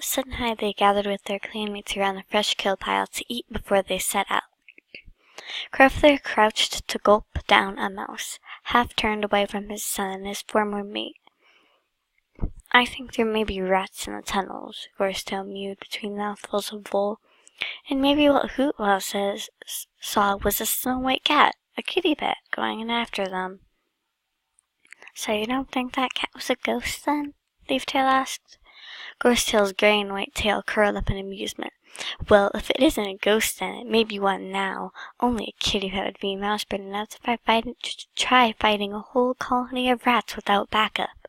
Sid and High they gathered with their clanmates around the fresh kill pile to eat before they set out. Crowfeather crouched to gulp down a mouse, half turned away from his son and his former mate. "I think there may be rats in the tunnels," Gorstail mewed between mouthfuls of wool. "And maybe what Hootwell saw was a snow-white cat, a kitty pet, going in after them." "So you don't think that cat was a ghost, then?" Leaftail asked. Gorstail's grey and white tail curled up in amusement. "Well, if it isn't a ghost, then it may be one now. Only a kitty pet would be mouse-bred enough to try fighting a whole colony of rats without backup."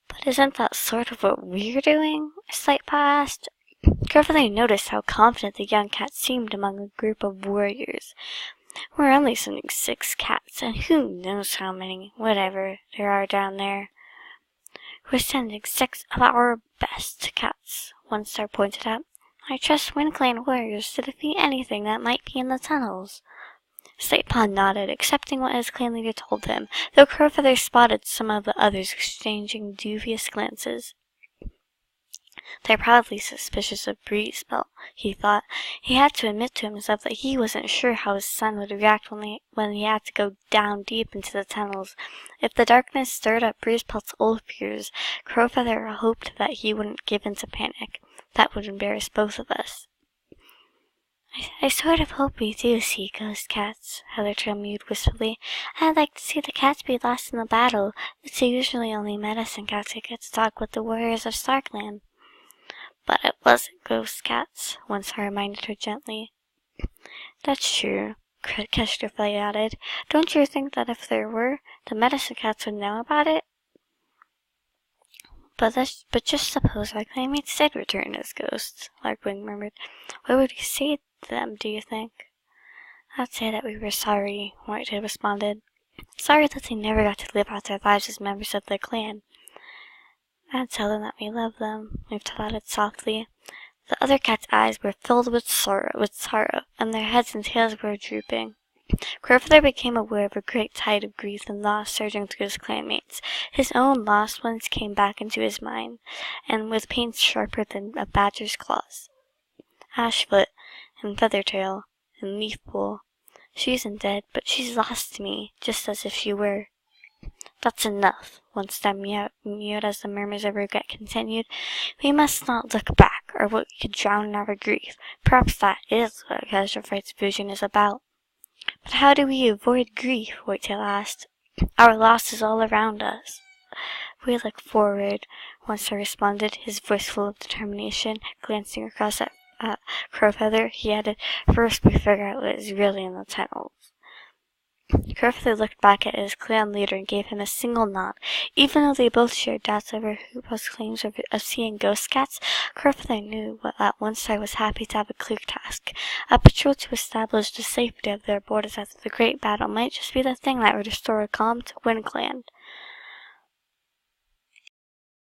"But isn't that sort of what we're doing?" Slightpaw asked. Crowfeather noticed how confident the young cat seemed among a group of warriors. "We're only sending 6 cats, and who knows how many, whatever, there are down there." "We're sending 6 of our best cats," One Star pointed out. "I trust WindClan warriors to defeat anything that might be in the tunnels." Slightpaw nodded, accepting what his clan leader told him, though Crowfeather spotted some of the others exchanging dubious glances. "They're probably suspicious of Breezebelt," he thought. He had to admit to himself that he wasn't sure how his son would react when he had to go down deep into the tunnels. If the darkness stirred up Breezebelt's old fears, Crowfeather hoped that he wouldn't give in to panic. That would embarrass both of us. I sort of hope we do see ghost cats," Heathertail mewed wistfully. "I'd like to see the cats be lost in the battle. It's usually only medicine cats who get to talk with the warriors of Starkland." "But it wasn't ghost cats," One Star reminded her gently. "That's true," Kestrel added. "Don't you think that if there were, the medicine cats would know about it?" But just suppose our clanmates did return as ghosts," Larkwing murmured. "What would we say to them, do you think?" "I'd say that we were sorry," Whitetail responded. "Sorry that they never got to live out their lives as members of their clan." "I'd tell them that we love them," Leaftail added softly. The other cats' eyes were filled with sorrow, and their heads and tails were drooping. Crowfeather became aware of a great tide of grief and loss surging through his clanmates. His own lost ones came back into his mind, and with pains sharper than a badger's claws. Ashfoot, and Feathertail, and Leafpool. She isn't dead, but she's lost to me, just as if she were. "That's enough," One Star mewed as the murmurs of regret continued. "We must not look back, or we could drown in our grief. Perhaps that is what Casualfright's vision is about." "But how do we avoid grief?" Whitetail asked. "Our loss is all around us." "We look forward," One Star responded, his voice full of determination. Glancing across at Crowfeather, he added, "First we figure out what is really in the tunnels." Crowfeather looked back at his clan leader and gave him a single nod. Even though they both shared doubts over Hootwell's claims of seeing ghost cats, Crowfeather knew that One Star was happy to have a clear task. A patrol to establish the safety of their borders after the great battle might just be the thing that would restore calm to WindClan.